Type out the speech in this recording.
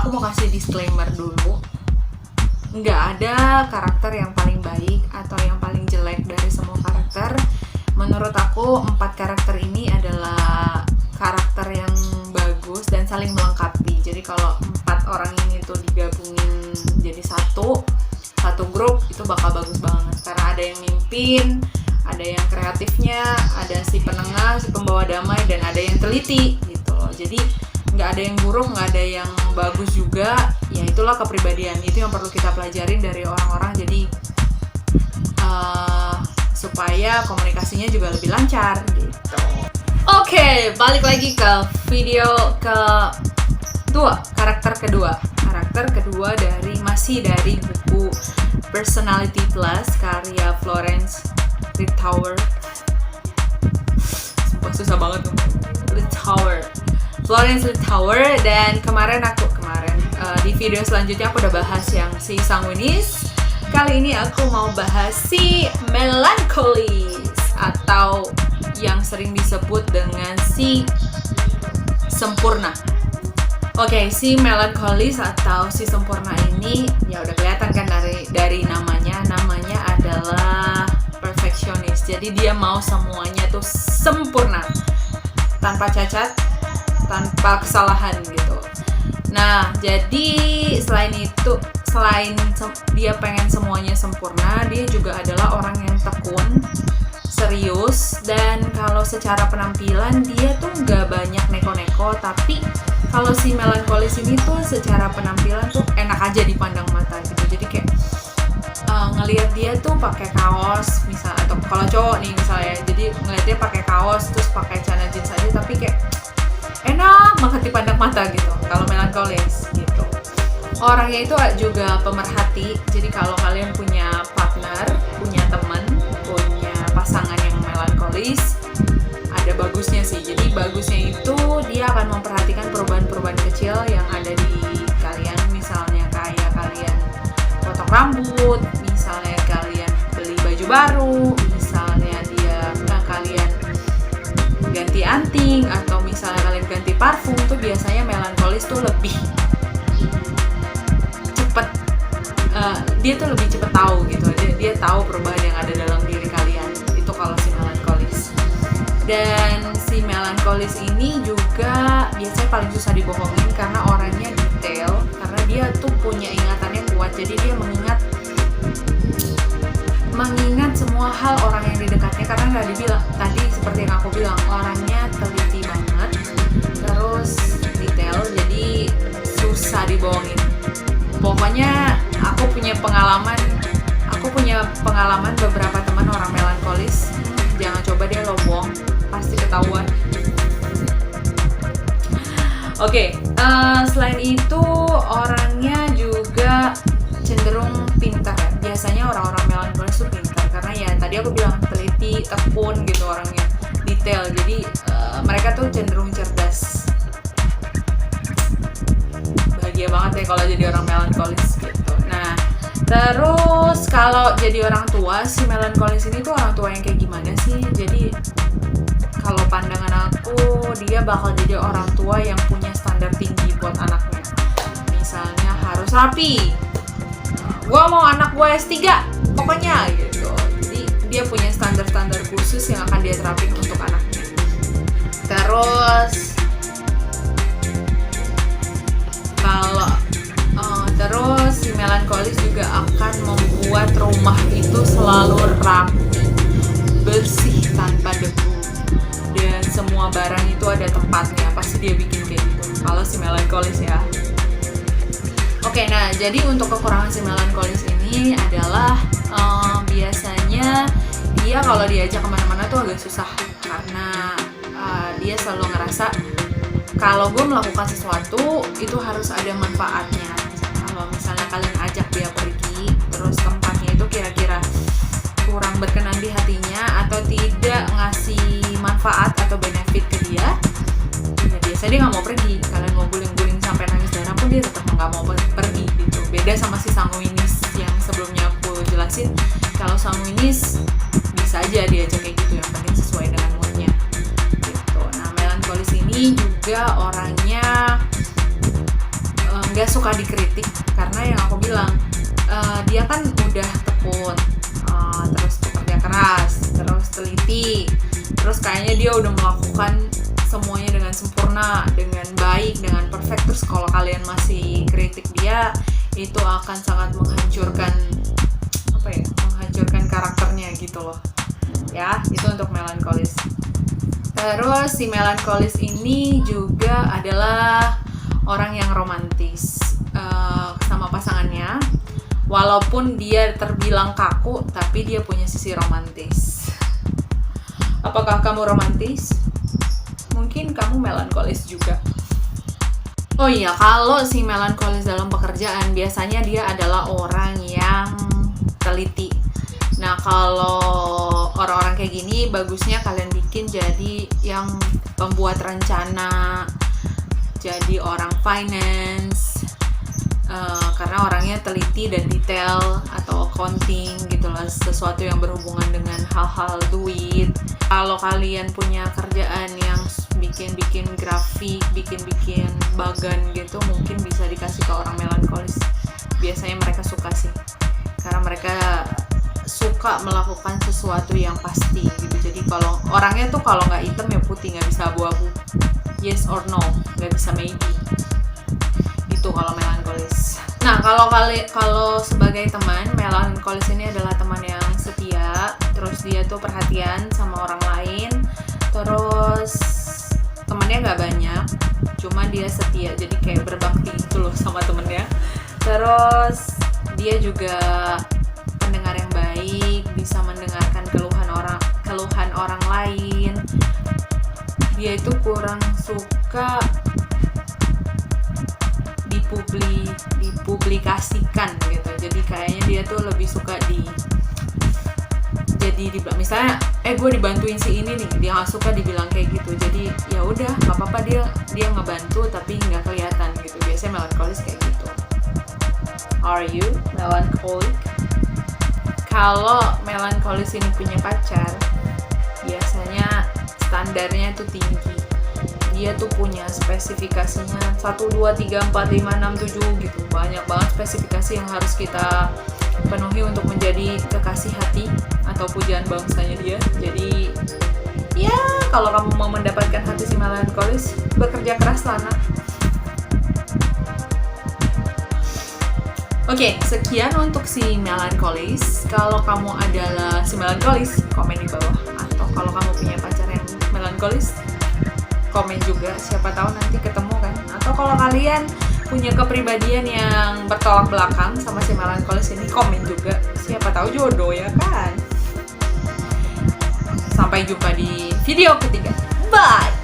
aku mau kasih disclaimer dulu. Nggak ada karakter yang paling baik atau yang paling jelek dari semua karakter. Menurut aku 4 karakter ini adalah karakter yang bagus dan saling melengkapi. Jadi kalau 4 orang ini tuh digabungin jadi satu grup, itu bakal bagus banget. Karena ada yang mimpin, ada yang kreatifnya, ada si penengah, si pembawa damai, dan ada yang teliti gitu loh. Jadi nggak ada yang buruk, nggak ada yang bagus juga. Ya itulah kepribadian, itu yang perlu kita pelajarin dari orang-orang. Jadi supaya komunikasinya juga lebih lancar gitu. Oke, balik lagi ke video karakter kedua masih dari buku Personality Plus karya Florence Littauer. Sumpah susah banget tuh. Florence Littauer. Dan kemarin di video selanjutnya aku udah bahas yang si sanguinis. Kali ini aku mau bahas si melankolis atau yang sering disebut dengan si sempurna. Oke, si melankolis atau si sempurna ini ya udah kelihatan kan dari namanya adalah perfeksionis. Jadi dia mau semuanya tuh sempurna, tanpa cacat, tanpa kesalahan gitu. Nah, jadi selain dia pengen semuanya sempurna, dia juga adalah orang yang tekun, serius, dan kalau secara penampilan dia tuh nggak banyak neko-neko. Tapi kalau si melankolis ini tuh secara penampilan tuh enak aja dipandang mata gitu. Jadi kayak ngelihat dia tuh pakai kaos misal, atau kalau cowok nih misalnya, jadi ngelihat dia pakai kaos terus pakai celana jeans aja, tapi kayak enak banget dipandang mata gitu kalau melankolis gitu. Orangnya itu juga pemerhati. Jadi kalau kalian punya partner, punya teman, punya pasangan yang melankolis, ada bagusnya sih. Jadi bagusnya itu dia akan memperhatikan perubahan-perubahan kecil yang ada di kalian. Misalnya kayak kalian potong rambut, misalnya kalian beli baju baru, misalnya kalian ganti anting, atau misalnya kalian ganti parfum. Tuh biasanya melankolis tuh lebih cepet, dia tuh lebih cepet tahu gitu. Dia tahu perubahan yang ada dalam diri kalian. Itu kalau si melankolis. Dan si melankolis ini juga biasanya paling susah dibohongin karena orangnya detail, karena dia tuh punya ingatannya kuat. Jadi dia mengingat semua hal orang yang di dekatnya, karena tadi seperti yang aku bilang, orangnya teliti banget, terus detail, jadi susah dibohongin. Pokoknya aku punya pengalaman beberapa teman orang melankolis. Jangan coba deh lo bohong, pasti ketahuan. Oke, selain itu orangnya juga cenderung pintar ya. Biasanya orang-orang melankolis tuh pintar karena ya tadi aku bilang teliti, tekun gitu, orangnya detail. Jadi mereka tuh cenderung cerdas. Bahagia banget deh kalau jadi orang melankolis gitu. Nah, terus kalau jadi orang tua, si melankolis ini tuh orang tua yang kayak gimana sih? Jadi kalau pandangan aku, dia bakal jadi orang tua yang punya standar tinggi buat anaknya. Misalnya harus rapi, gua mau anak gua S3 pokoknya gitu. Jadi dia punya standar-standar khusus yang akan dia terapin untuk anaknya. Terus si melankolis juga akan membuat rumah itu selalu rapi, bersih, tanpa debu, dan semua barang itu ada tempatnya. Pasti dia bikin kayak gitu kalau si melankolis ya. Oke, nah jadi untuk kekurangan si melankolis ini adalah biasanya dia kalau diajak kemana-mana tuh agak susah, karena dia selalu ngerasa kalau gue melakukan sesuatu itu harus ada manfaatnya. Kalau misalnya kalian ajak dia pergi, terus tempatnya itu kira-kira kurang berkenan di hatinya atau tidak ngasih manfaat atau benefit ke dia, ya biasanya dia nggak mau pergi. Kalian mau guling-guling sampai nangis darah pun dia tetap nggak mau pergi gitu. Beda sama si sanguinis yang sebelumnya aku jelasin. Kalau sanguinis bisa aja diajak kayak gitu, yang penting sesuai dengan moodnya gitu. Nah, melankolis ini juga orangnya nggak suka dikritik, karena yang aku bilang dia kan udah tekun, terus bekerja keras, terus teliti, terus kayaknya dia udah melakukan semuanya dengan sempurna, dengan baik, dengan perfect. Terus kalau kalian masih kritik dia, itu akan sangat menghancurkan karakternya gitu loh ya. Itu untuk melankolis. Terus si melankolis ini juga adalah orang yang romantis sama pasangannya, walaupun dia terbilang kaku, tapi dia punya sisi romantis. Apakah kamu romantis? Mungkin kamu melankolis juga. Oh iya, kalau si melankolis dalam pekerjaan, biasanya dia adalah orang yang teliti. Nah, kalau orang-orang kayak gini, bagusnya kalian bikin jadi yang pembuat rencana, jadi orang finance, karena orangnya teliti dan detail, atau accounting gitu lah, sesuatu yang berhubungan dengan hal-hal duit. Kalau kalian punya kerjaan yang bikin grafik, bikin bagan gitu, mungkin bisa dikasih ke orang melankolis. Biasanya mereka suka sih, karena mereka suka melakukan sesuatu yang pasti gitu. Jadi kalau orangnya tuh kalau nggak hitam ya putih, nggak bisa abu-abu, yes or no, nggak bisa maybe. Itu kalau melankolis. Nah, kalau sebagai teman, melankolis ini adalah teman yang setia, terus dia tuh perhatian sama orang lain, terus temannya nggak banyak, cuma dia setia, jadi kayak berbakti gitu loh sama temennya. Terus dia juga pendengar yang baik, bisa mendengarkan keluhan orang lain. Dia itu kurang suka dipublikasikan gitu. Jadi kayaknya dia tuh lebih suka misalnya gue dibantuin si ini nih, dia nggak suka dibilang kayak gitu. Jadi ya udah, nggak apa-apa, dia ngebantu tapi nggak kelihatan gitu. Biasanya melankolis kayak gitu. Are you melancholic? Kalau melankolis ini punya pacar, biasanya standarnya tuh tinggi. Dia tuh punya spesifikasinya 1, 2, 3, 4, 5, 6, 7 gitu. Banyak banget spesifikasi yang harus kita penuhi untuk menjadi kekasih hati atau pujaan bangsanya dia. Jadi ya, kalau kamu mau mendapatkan hati si melankolis, bekerja keras lah, nak. Oke, sekian untuk si melankolis. Kalau kamu adalah si melankolis, komen di bawah. Atau kalau kamu punya pacar yang melankolis, komen juga. Siapa tahu nanti ketemu kan. Atau kalau kalian punya kepribadian yang bertolak belakang sama si melankolis ini, komen juga. Siapa tahu jodoh ya kan. Sampai jumpa di video ketiga. Bye!